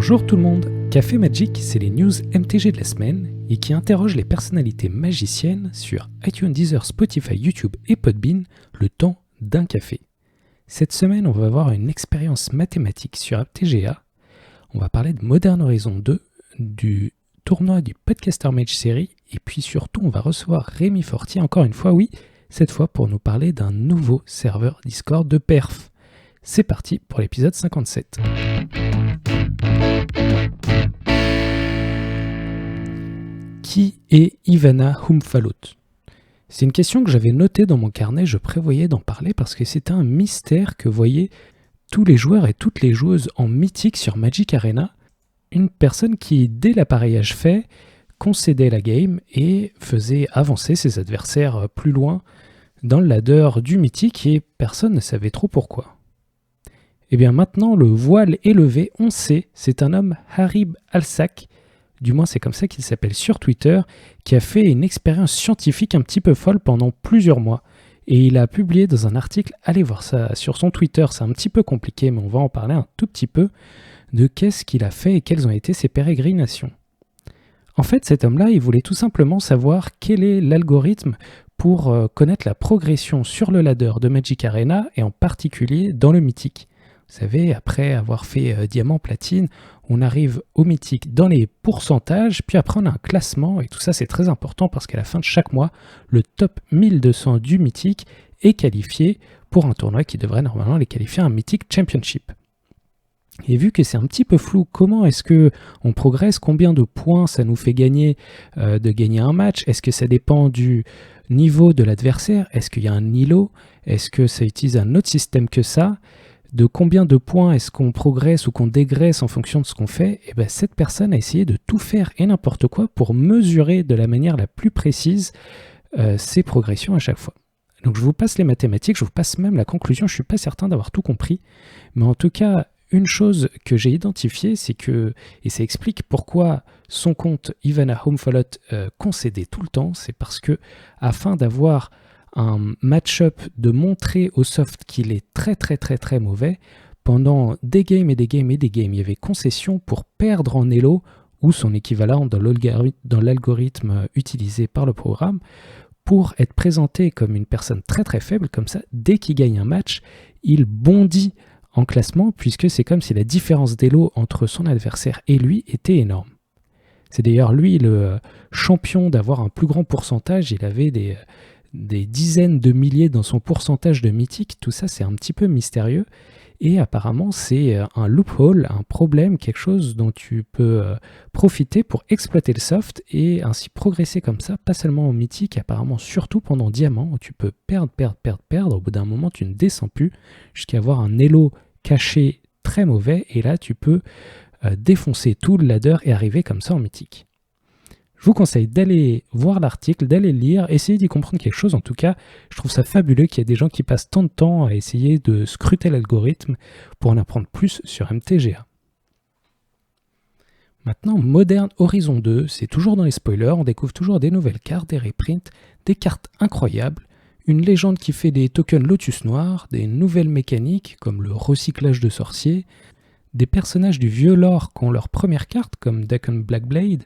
Bonjour tout le monde, Café Magic, c'est les news MTG de la semaine et qui interrogent les personnalités magiciennes sur iTunes, Deezer, Spotify, YouTube et Podbean le temps d'un café. Cette semaine, on va avoir une expérience mathématique sur MTGA. On va parler de Modern Horizon 2, du tournoi du Podcaster Mage Series et puis surtout, on va recevoir Rémi Fortier, encore une fois, oui, cette fois pour nous parler d'un nouveau serveur Discord de perf. C'est parti pour l'épisode 57. Qui est Ivana Humfalot ? C'est une question que j'avais notée dans mon carnet, je prévoyais d'en parler parce que c'était un mystère que voyaient tous les joueurs et toutes les joueuses en mythique sur Magic Arena. Une personne qui, dès l'appareillage fait, concédait la game et faisait avancer ses adversaires plus loin dans le ladder du mythique et personne ne savait trop pourquoi. Et bien maintenant, le voile est levé, on sait, c'est un homme, Harib Alsak, du moins c'est comme ça qu'il s'appelle sur Twitter, qui a fait une expérience scientifique un petit peu folle pendant plusieurs mois. Et il a publié dans un article, allez voir ça sur son Twitter, c'est un petit peu compliqué, mais on va en parler un tout petit peu, de qu'est-ce qu'il a fait et quelles ont été ses pérégrinations. En fait, cet homme-là, il voulait tout simplement savoir quel est l'algorithme pour connaître la progression sur le ladder de Magic Arena, et en particulier dans le mythique. Vous savez, après avoir fait diamant, platine, on arrive au mythique dans les pourcentages, puis après on a un classement, et tout ça c'est très important parce qu'à la fin de chaque mois, le top 1200 du mythique est qualifié pour un tournoi qui devrait normalement les qualifier à un mythique championship. Et vu que c'est un petit peu flou, comment est-ce qu'on progresse, combien de points ça nous fait gagner de gagner un match, est-ce que ça dépend du niveau de l'adversaire, est-ce qu'il y a un îlot, est-ce que ça utilise un autre système que ça, de combien de points est-ce qu'on progresse ou qu'on dégraisse en fonction de ce qu'on fait, et bien cette personne a essayé de tout faire et n'importe quoi pour mesurer de la manière la plus précise ses progressions à chaque fois. Donc je vous passe les mathématiques, je vous passe même la conclusion, je ne suis pas certain d'avoir tout compris, mais en tout cas, une chose que j'ai identifiée, c'est que, et ça explique pourquoi son compte Ivana Humfalot concédait tout le temps, c'est parce que afin d'avoir un match-up, de montrer au soft qu'il est très mauvais, pendant des games et des games et des games, il y avait concession pour perdre en elo ou son équivalent dans l'algorithme utilisé par le programme pour être présenté comme une personne très faible, comme ça, dès qu'il gagne un match, il bondit en classement puisque c'est comme si la différence d'elo entre son adversaire et lui était énorme. C'est d'ailleurs lui le champion d'avoir un plus grand pourcentage, il avait des dizaines de milliers dans son pourcentage de mythique, tout ça c'est un petit peu mystérieux et apparemment c'est un loophole, un problème, quelque chose dont tu peux profiter pour exploiter le soft et ainsi progresser comme ça, pas seulement en mythique, apparemment surtout pendant diamant où tu peux perdre, au bout d'un moment tu ne descends plus jusqu'à avoir un elo caché très mauvais et là tu peux défoncer tout le ladder et arriver comme ça en mythique. Je vous conseille d'aller voir l'article, d'aller le lire, essayer d'y comprendre quelque chose. En tout cas, je trouve ça fabuleux qu'il y ait des gens qui passent tant de temps à essayer de scruter l'algorithme pour en apprendre plus sur MTGA. Maintenant, Modern Horizon 2, c'est toujours dans les spoilers, on découvre toujours des nouvelles cartes, des reprints, des cartes incroyables, une légende qui fait des tokens Lotus Noir, des nouvelles mécaniques comme le recyclage de sorciers, des personnages du vieux lore qui ont leur première carte comme Daken Blackblade,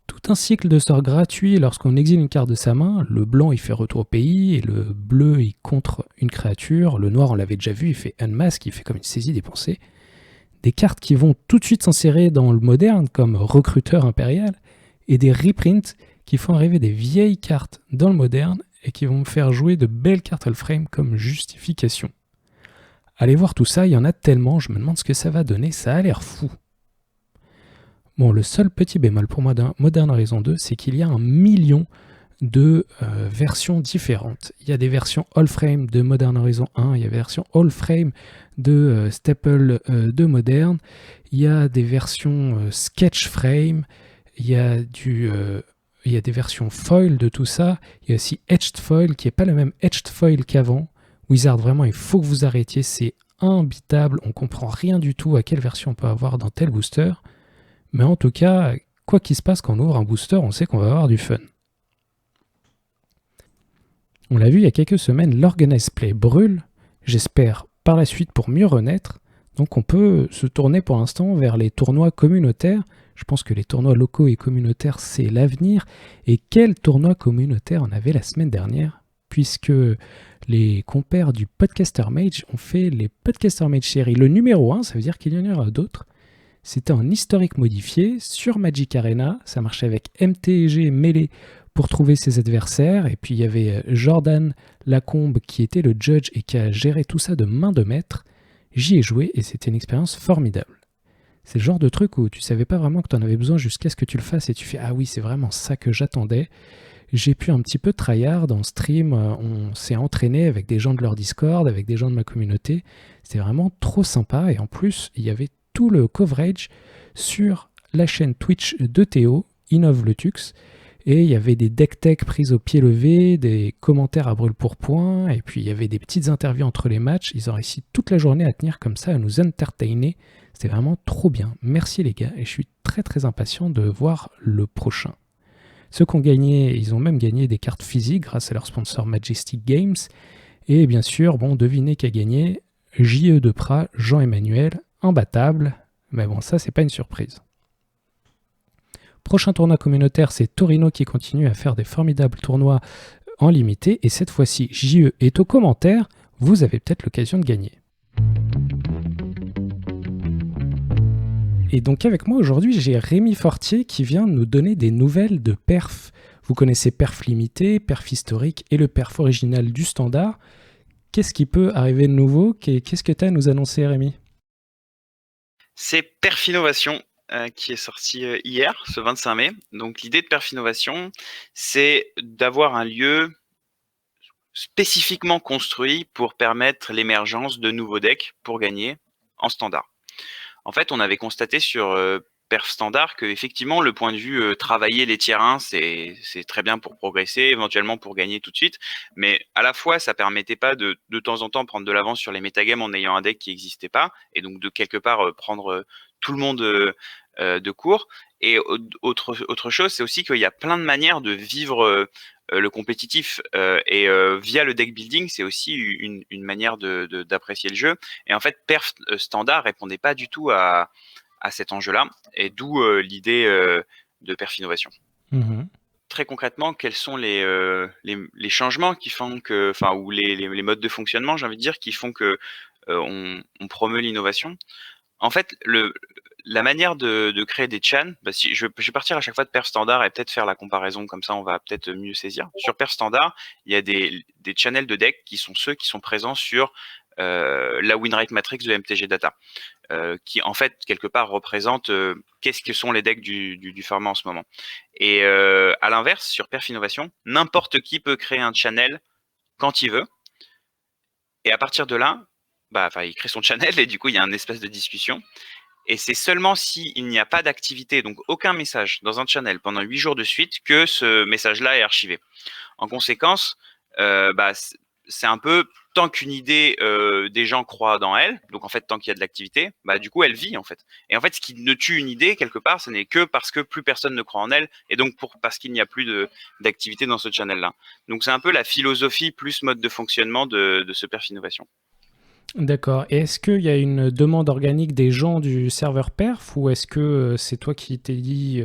tout un cycle de sorts gratuits lorsqu'on exile une carte de sa main, le blanc il fait retour au pays, et le bleu il contre une créature, le noir on l'avait déjà vu, il fait unmask, il fait comme une saisie des pensées. Des cartes qui vont tout de suite s'insérer dans le moderne comme recruteur impérial, et des reprints qui font arriver des vieilles cartes dans le moderne et qui vont me faire jouer de belles cartes Allframe comme justification. Allez voir tout ça, il y en a tellement, je me demande ce que ça va donner, ça a l'air fou. Bon, le seul petit bémol pour Modern Horizon 2, c'est qu'il y a 1 million de versions différentes. Il y a des versions All-Frame de Modern Horizon 1, il y a des versions All-Frame de Staple de Modern, il y a des versions Sketch Frame, il y a des versions Foil de tout ça, il y a aussi Etched Foil qui n'est pas le même Etched Foil qu'avant. Wizard, vraiment, il faut que vous arrêtiez, c'est imbitable, on ne comprend rien du tout à quelle version on peut avoir dans tel booster. Mais en tout cas, quoi qu'il se passe quand on ouvre un booster, on sait qu'on va avoir du fun. On l'a vu il y a quelques semaines, l'Organized Play brûle, j'espère par la suite pour mieux renaître. Donc on peut se tourner pour l'instant vers les tournois communautaires. Je pense que les tournois locaux et communautaires, c'est l'avenir. Et quel tournoi communautaire on avait la semaine dernière? Puisque les compères du Podcaster Mage ont fait les Podcaster Mage série. Le numéro 1, ça veut dire qu'il y en aura d'autres. C'était un historique modifié sur Magic Arena. Ça marchait avec MTG Melee pour trouver ses adversaires. Et puis il y avait Jordan Lacombe qui était le judge et qui a géré tout ça de main de maître. J'y ai joué et c'était une expérience formidable. C'est le genre de truc où tu savais pas vraiment que tu en avais besoin jusqu'à ce que tu le fasses et tu fais « Ah oui, c'est vraiment ça que j'attendais ». J'ai pu un petit peu tryhard en stream, on s'est entraîné avec des gens de leur Discord, avec des gens de ma communauté. C'était vraiment trop sympa et en plus, il y avait tout le coverage sur la chaîne Twitch de Théo, Innove le Tux, et il y avait des deck tech prises au pied levé, des commentaires à brûle-pourpoint, et puis il y avait des petites interviews entre les matchs. Ils ont réussi toute la journée à tenir comme ça, à nous entertainer. C'était vraiment trop bien. Merci les gars, et je suis très très impatient de voir le prochain. Ceux qui ont gagné, ils ont même gagné des cartes physiques grâce à leur sponsor Majestic Games. Et bien sûr, bon, devinez qui a gagné. J.E. Deprat, Jean-Emmanuel, imbattable. Mais bon, ça, c'est pas une surprise. Prochain tournoi communautaire, c'est Torino qui continue à faire des formidables tournois en limité. Et cette fois-ci, J.E. est au commentaire. Vous avez peut-être l'occasion de gagner. Et donc avec moi aujourd'hui, j'ai Rémi Fortier qui vient nous donner des nouvelles de perf. Vous connaissez perf limité, perf historique et le perf original du standard. Qu'est-ce qui peut arriver de nouveau? Qu'est-ce que tu as à nous annoncer, Rémi? C'est Perf Innovation qui est sorti hier, ce 25 mai. Donc l'idée de Perf Innovation, c'est d'avoir un lieu spécifiquement construit pour permettre l'émergence de nouveaux decks pour gagner en standard. En fait, on avait constaté sur Perf Standard que effectivement le point de vue travailler les tiers 1, c'est très bien pour progresser, éventuellement pour gagner tout de suite, mais à la fois ça permettait pas de temps en temps prendre de l'avance sur les métagames en ayant un deck qui n'existait pas, et donc de quelque part prendre tout le monde de court. Et autre chose, c'est aussi qu'il y a plein de manières de vivre le compétitif et via le deck building, c'est aussi une manière d'apprécier le jeu. Et en fait, Perf Standard répondait pas du tout à cet enjeu-là, et d'où l'idée de Perf Innovation. Très concrètement, quels sont les changements qui font que, enfin, ou les modes de fonctionnement, j'ai envie de dire, qui font que on promeut l'innovation. En fait, la manière de créer des chans, bah si, je vais partir à chaque fois de Perf Standard et peut-être faire la comparaison, comme ça on va peut-être mieux saisir. Sur Perf Standard, il y a des channels de deck qui sont ceux qui sont présents sur la winrate matrix de MTG Data, qui en fait quelque part représente qu'est-ce que sont les decks du format en ce moment. Et à l'inverse, sur Perf Innovation, n'importe qui peut créer un channel quand il veut, et à partir de là, bah, il crée son channel et du coup il y a un espace de discussion. Et c'est seulement s'il n'y a pas d'activité, donc aucun message dans un channel pendant 8 jours de suite, que ce message-là est archivé. En conséquence, c'est un peu tant qu'une idée des gens croient dans elle, donc en fait tant qu'il y a de l'activité, bah du coup elle vit en fait. Et en fait ce qui ne tue une idée quelque part, ce n'est que parce que plus personne ne croit en elle, et donc parce qu'il n'y a plus d'activité dans ce channel-là. Donc c'est un peu la philosophie plus mode de fonctionnement de ce Perf Innovation. D'accord. Et est-ce qu'il y a une demande organique des gens du serveur perf ou est-ce que c'est toi qui t'es dit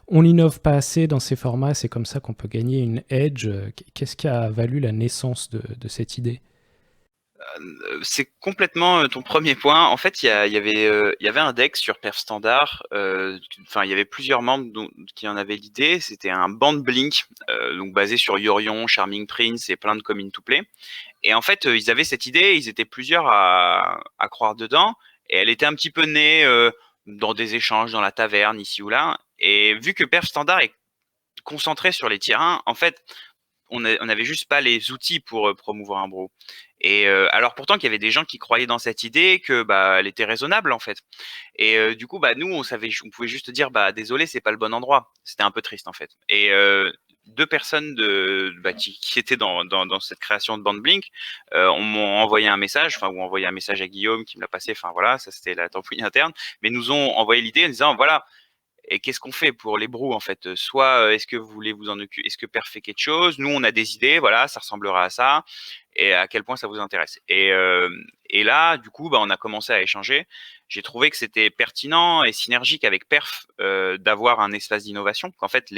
on n'innove pas assez dans ces formats, c'est comme ça qu'on peut gagner une edge? Qu'est-ce qui a valu la naissance de cette idée? C'est complètement ton premier point. En fait, il y avait un deck sur Perf Standard. Enfin, il y avait plusieurs membres qui en avaient l'idée. C'était un Band Blink, donc basé sur Yorion, Charming Prince et plein de Come to Play. Et en fait, ils avaient cette idée. Ils étaient plusieurs à croire dedans. Et elle était un petit peu née dans des échanges dans la taverne ici ou là. Et vu que Perf Standard est concentré sur les tiers 1, en fait, on n'avait juste pas les outils pour promouvoir un bro. Et alors pourtant qu'il y avait des gens qui croyaient dans cette idée, que bah elle était raisonnable en fait. Et du coup bah nous on pouvait juste dire bah désolé c'est pas le bon endroit. C'était un peu triste en fait. Et deux personnes qui étaient dans cette création de Band Blink on m'ont envoyé un message, enfin ou envoyé un message à Guillaume qui me l'a passé. Enfin voilà, ça c'était la tampouille interne, mais nous ont envoyé l'idée en disant voilà. Et qu'est-ce qu'on fait pour les brous en fait? Soit est-ce que vous voulez vous en occuper? Est-ce que Perf fait quelque chose? Nous on a des idées, voilà, ça ressemblera à ça. Et à quel point ça vous intéresse? Et là, du coup, on a commencé à échanger. J'ai trouvé que c'était pertinent et synergique avec Perf d'avoir un espace d'innovation. Qu'en fait,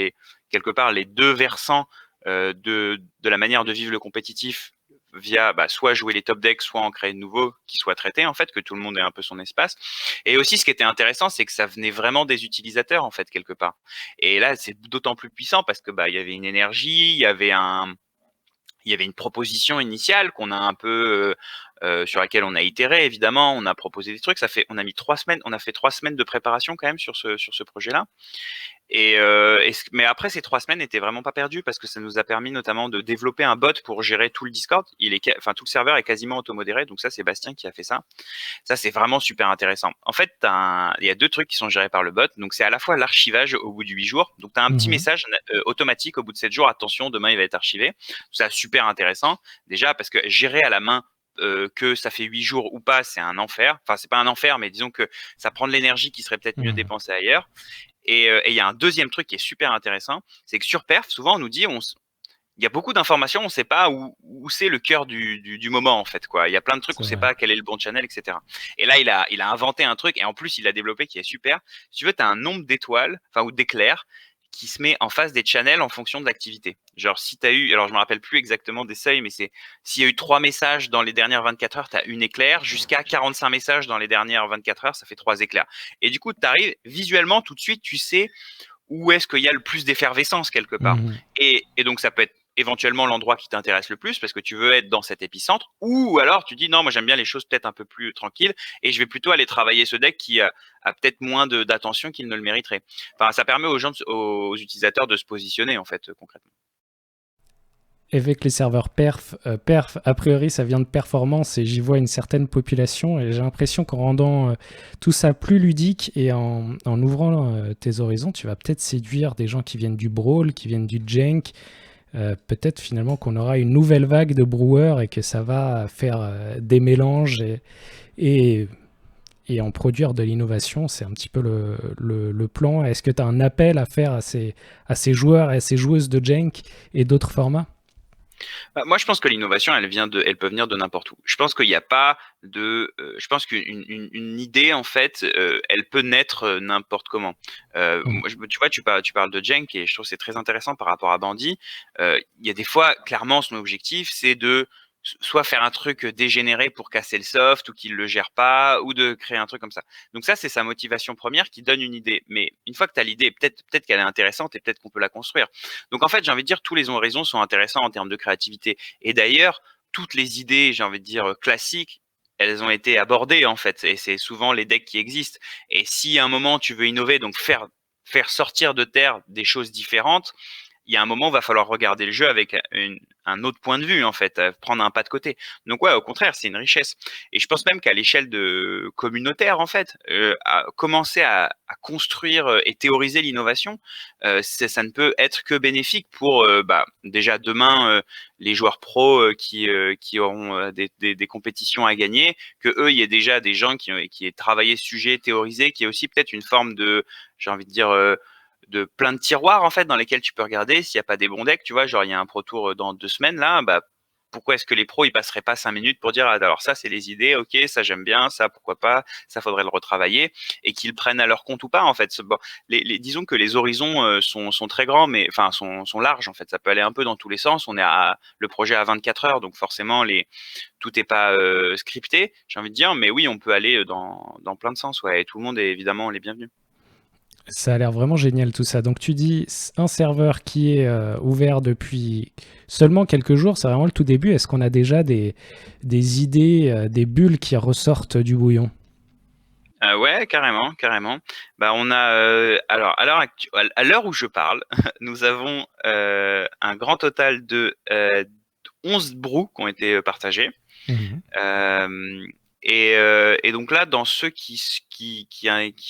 quelque part, les deux versants de la manière de vivre le compétitif via soit jouer les top decks, soit en créer de nouveaux qui soient traités, en fait, que tout le monde ait un peu son espace. Et aussi, ce qui était intéressant, c'est que ça venait vraiment des utilisateurs, en fait, quelque part. Et là, c'est d'autant plus puissant parce que il y avait une énergie, il y avait une proposition initiale qu'on a un peu sur laquelle on a itéré, évidemment, on a proposé des trucs. On a mis 3 semaines, on a fait 3 semaines de préparation quand même sur ce projet-là. Mais après, ces 3 semaines n'étaient vraiment pas perdues parce que ça nous a permis notamment de développer un bot pour gérer tout le Discord. Tout le serveur est quasiment automodéré, donc ça, c'est Bastien qui a fait ça. Ça, c'est vraiment super intéressant. En fait, il y a deux trucs qui sont gérés par le bot. Donc, c'est à la fois l'archivage au bout de 8 jours. Donc, tu as un petit message automatique au bout de 7 jours. Attention, demain, il va être archivé. C'est super intéressant. Déjà, parce que gérer à la main que ça fait 8 jours ou pas, c'est un enfer. Enfin, c'est pas un enfer, mais disons que ça prend de l'énergie qui serait peut-être mieux dépensée ailleurs. Et il y a un deuxième truc qui est super intéressant, c'est que sur Perf, souvent on nous dit, il y a beaucoup d'informations, on ne sait pas où c'est le cœur du moment en fait, quoi. Il y a plein de trucs, on ne sait pas quel est le bon channel, etc. Et là, il a inventé un truc et en plus il l'a développé qui est super. Si tu veux, tu as un nombre d'étoiles, enfin ou d'éclairs qui se met en face des channels en fonction de l'activité. Genre si tu as eu, alors je me rappelle plus exactement des seuils, mais c'est s'il y a eu 3 messages dans les dernières 24 heures, tu as une éclair, jusqu'à 45 messages dans les dernières 24 heures, ça fait 3 éclairs. Et du coup, tu arrives visuellement tout de suite, tu sais où est-ce qu'il y a le plus d'effervescence quelque part. Et donc ça peut être éventuellement l'endroit qui t'intéresse le plus parce que tu veux être dans cet épicentre, ou alors tu dis non, moi j'aime bien les choses peut-être un peu plus tranquilles et je vais plutôt aller travailler ce deck qui a peut-être moins d'attention qu'il ne le mériterait. Enfin, ça permet aux utilisateurs de se positionner en fait concrètement. Avec les serveurs perf, a priori, ça vient de performance et j'y vois une certaine population. Et j'ai l'impression qu'en rendant tout ça plus ludique et en ouvrant tes horizons, tu vas peut-être séduire des gens qui viennent du brawl, qui viennent du jank. Peut-être finalement qu'on aura une nouvelle vague de brewers et que ça va faire des mélanges et en produire de l'innovation. C'est un petit peu le plan. Est-ce que tu as un appel à faire à ces joueurs et à ces joueuses de jank et d'autres formats ? Moi, je pense que l'innovation, elle peut venir de n'importe où. Je pense qu'il n'y a pas je pense qu'une idée, en fait, elle peut naître n'importe comment. Tu vois, tu parles de Jenk et je trouve que c'est très intéressant par rapport à Bandit. Il y a des fois, clairement, son objectif, c'est de soit faire un truc dégénéré pour casser le soft ou qu'il le gère pas, ou de créer un truc comme ça. Donc ça, c'est sa motivation première qui donne une idée. Mais une fois que tu as l'idée, peut-être qu'elle est intéressante et peut-être qu'on peut la construire. Donc en fait, j'ai envie de dire, tous les horizons sont intéressants en termes de créativité. Et d'ailleurs, toutes les idées, j'ai envie de dire, classiques, elles ont été abordées en fait. Et c'est souvent les decks qui existent. Et si à un moment tu veux innover, donc faire sortir de terre des choses différentes, il y a un moment où il va falloir regarder le jeu avec un autre point de vue, en fait, prendre un pas de côté. Donc ouais, au contraire, c'est une richesse. Et je pense même qu'à l'échelle de communautaire, en fait, à commencer à construire et théoriser l'innovation, ça ne peut être que bénéfique pour déjà demain les joueurs pros qui auront des compétitions à gagner, que eux, il y ait déjà des gens qui aient travaillé ce sujet, théorisé, qui est aussi peut-être une forme de, j'ai envie de dire, de plein de tiroirs en fait dans lesquels tu peux regarder s'il n'y a pas des bons decks, tu vois, genre il y a un pro tour dans 2 semaines là, pourquoi est-ce que les pros ils passeraient pas 5 minutes pour dire alors ça c'est les idées, ok, ça j'aime bien, ça pourquoi pas, ça faudrait le retravailler et qu'ils prennent à leur compte ou pas en fait. Disons que les horizons sont très grands mais enfin sont larges en fait, ça peut aller un peu dans tous les sens. Le projet à 24 heures donc forcément tout n'est pas scripté, j'ai envie de dire, mais oui on peut aller dans plein de sens, ouais, et tout le monde est évidemment les bienvenus. Ça a l'air vraiment génial tout ça. Donc tu dis un serveur qui est ouvert depuis seulement quelques jours, c'est vraiment le tout début. Est-ce qu'on a déjà des idées, des bulles qui ressortent du bouillon ? Ouais, carrément, carrément. On a alors à l'heure où je parle, nous avons un grand total de 11 brews qui ont été partagés. Et donc là, dans ceux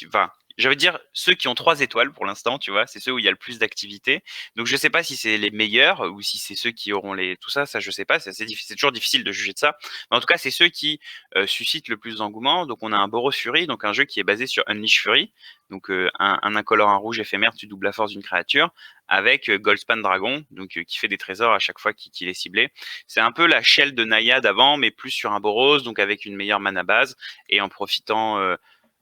enfin, j'allais dire ceux qui ont 3 étoiles pour l'instant, tu vois, c'est ceux où il y a le plus d'activité. Donc je sais pas si c'est les meilleurs ou si c'est ceux qui auront tout ça, je sais pas, c'est toujours difficile de juger de ça. Mais en tout cas, c'est ceux qui suscitent le plus d'engouement. Donc on a un Boros Fury, donc un jeu qui est basé sur Unleash Fury, donc un incolore, un rouge éphémère, tu doubles la force d'une créature, avec Goldspan Dragon, donc qui fait des trésors à chaque fois qu'il est ciblé. C'est un peu la shell de Naya d'avant, mais plus sur un Boros, donc avec une meilleure mana base et en profitant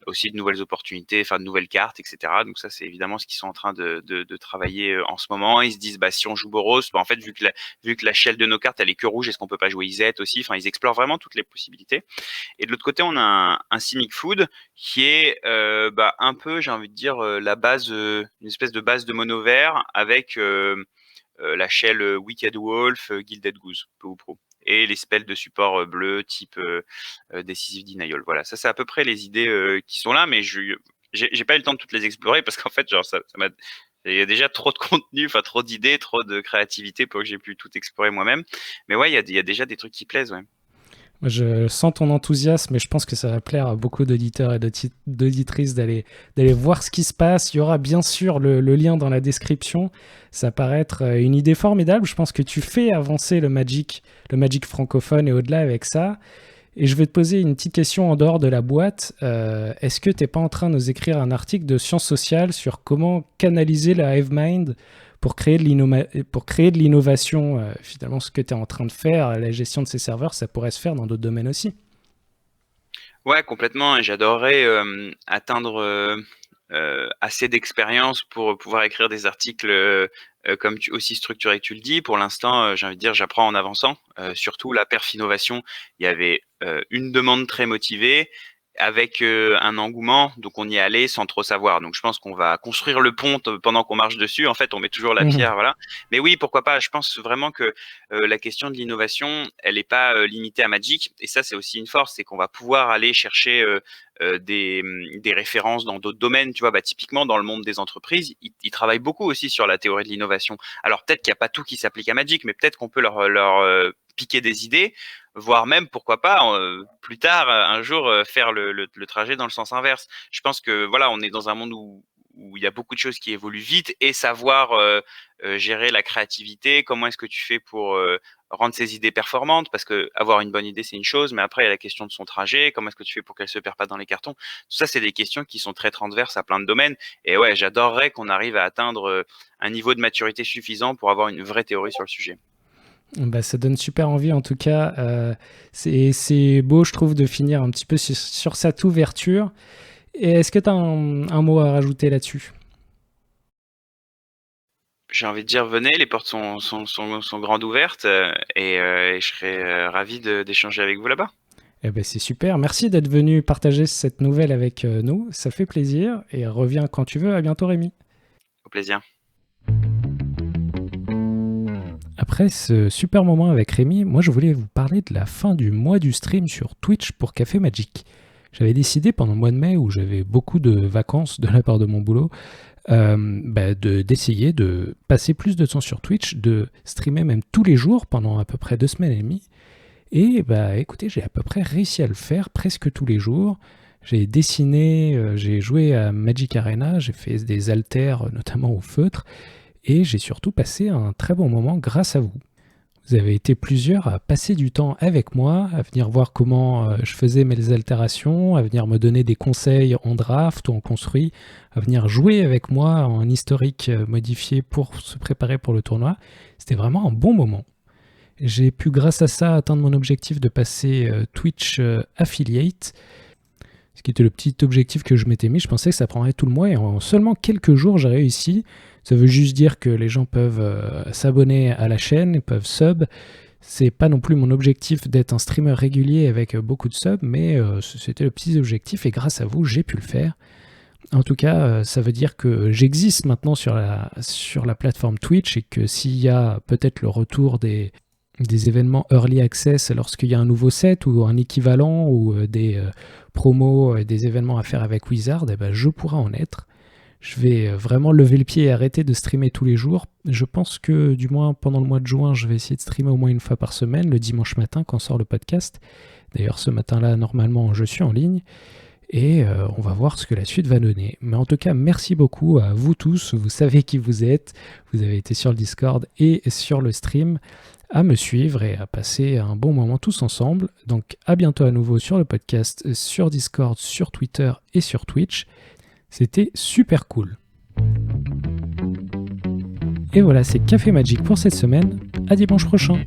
aussi de nouvelles opportunités, enfin de nouvelles cartes, etc. Donc ça, c'est évidemment ce qu'ils sont en train de travailler en ce moment. Ils se disent, bah si on joue Boros, bah en fait vu que la shell de nos cartes elle est que rouge, est-ce qu'on peut pas jouer Izet aussi? Enfin, ils explorent vraiment toutes les possibilités. Et de l'autre côté, on a un Cynic Food qui est un peu, j'ai envie de dire, la base, une espèce de base de mono vert avec la shell Wicked Wolf, Gilded Goose, peu ou pro. Et les spells de support bleu type Decisive Denial. Voilà, ça c'est à peu près les idées qui sont là, mais j'ai pas eu le temps de toutes les explorer parce qu'en fait, genre, il y a déjà trop de contenu, enfin trop d'idées, trop de créativité pour que j'ai pu tout explorer moi-même. Mais ouais, il y a déjà des trucs qui plaisent, ouais. Je sens ton enthousiasme et je pense que ça va plaire à beaucoup d'auditeurs et d'auditrices d'aller voir ce qui se passe. Il y aura bien sûr le lien dans la description. Ça paraît être une idée formidable. Je pense que tu fais avancer le Magic francophone et au-delà avec ça. Et je vais te poser une petite question en dehors de la boîte. Est-ce que tu n'es pas en train de nous écrire un article de sciences sociales sur comment canaliser la Hive Mind pour créer de l'innovation? Finalement, ce que tu es en train de faire, la gestion de ces serveurs, ça pourrait se faire dans d'autres domaines aussi. Ouais, complètement. Et j'adorerais atteindre assez d'expérience pour pouvoir écrire des articles comme aussi structurés que tu le dis. Pour l'instant, j'ai envie de dire, j'apprends en avançant. Surtout la perf innovation, il y avait une demande très motivée avec un engouement, donc on y est allé sans trop savoir. Donc je pense qu'on va construire le pont pendant qu'on marche dessus. En fait, on met toujours la pierre, voilà. Mais oui, pourquoi pas. Je pense vraiment que la question de l'innovation, elle n'est pas limitée à Magic. Et ça, c'est aussi une force, c'est qu'on va pouvoir aller chercher des références dans d'autres domaines. Tu vois, bah, typiquement dans le monde des entreprises, ils travaillent beaucoup aussi sur la théorie de l'innovation. Alors peut-être qu'il n'y a pas tout qui s'applique à Magic, mais peut-être qu'on peut leur piquer des idées, voire même, pourquoi pas, plus tard, un jour, faire le trajet dans le sens inverse. Je pense que voilà, on est dans un monde où il y a beaucoup de choses qui évoluent vite et savoir gérer la créativité. Comment est-ce que tu fais pour rendre ces idées performantes? Parce que avoir une bonne idée, c'est une chose, mais après, il y a la question de son trajet. Comment est-ce que tu fais pour qu'elle se perd pas dans les cartons? Tout ça, c'est des questions qui sont très transverses à plein de domaines. Et ouais, j'adorerais qu'on arrive à atteindre un niveau de maturité suffisant pour avoir une vraie théorie sur le sujet. Bah, ça donne super envie en tout cas. C'est beau, je trouve, de finir un petit peu sur cette ouverture. Et est-ce que tu as un mot à rajouter là-dessus? J'ai envie de dire, venez, les portes sont grandes ouvertes et je serais ravi d'échanger avec vous là-bas. Eh ben, c'est super. Merci d'être venu partager cette nouvelle avec nous. Ça fait plaisir. Et reviens quand tu veux. À bientôt, Rémi. Au plaisir. Après ce super moment avec Rémi, moi je voulais vous parler de la fin du mois du stream sur Twitch pour Café Magic. J'avais décidé pendant le mois de mai, où j'avais beaucoup de vacances de la part de mon boulot, d'essayer de passer plus de temps sur Twitch, de streamer même tous les jours pendant à peu près 2 semaines et demie. Et écoutez, j'ai à peu près réussi à le faire presque tous les jours. J'ai dessiné, j'ai joué à Magic Arena, j'ai fait des haltères, notamment au feutre, et j'ai surtout passé un très bon moment grâce à vous. Vous avez été plusieurs à passer du temps avec moi, à venir voir comment je faisais mes altérations, à venir me donner des conseils en draft ou en construit, à venir jouer avec moi en historique modifié pour se préparer pour le tournoi. C'était vraiment un bon moment. J'ai pu, grâce à ça, atteindre mon objectif de passer Twitch Affiliate, ce qui était le petit objectif que je m'étais mis. Je pensais que ça prendrait tout le mois et en seulement quelques jours, j'ai réussi. Ça veut juste dire que les gens peuvent s'abonner à la chaîne, ils peuvent sub. C'est pas non plus mon objectif d'être un streamer régulier avec beaucoup de subs, mais c'était le petit objectif et grâce à vous, j'ai pu le faire. En tout cas, ça veut dire que j'existe maintenant sur la plateforme Twitch et que s'il y a peut-être le retour des événements Early Access lorsqu'il y a un nouveau set ou un équivalent ou des promos et des événements à faire avec Wizard, je pourrai en être. Je vais vraiment lever le pied et arrêter de streamer tous les jours. Je pense que du moins pendant le mois de juin, je vais essayer de streamer au moins une fois par semaine, le dimanche matin quand sort le podcast. D'ailleurs, ce matin-là, normalement, je suis en ligne. et on va voir ce que la suite va donner. Mais en tout cas, merci beaucoup à vous tous, vous savez qui vous êtes, vous avez été sur le Discord et sur le stream à me suivre et à passer un bon moment tous ensemble. Donc à bientôt à nouveau sur le podcast, sur Discord, sur Twitter et sur Twitch. C'était super cool. Et voilà, c'est Café Magic pour cette semaine. À dimanche prochain.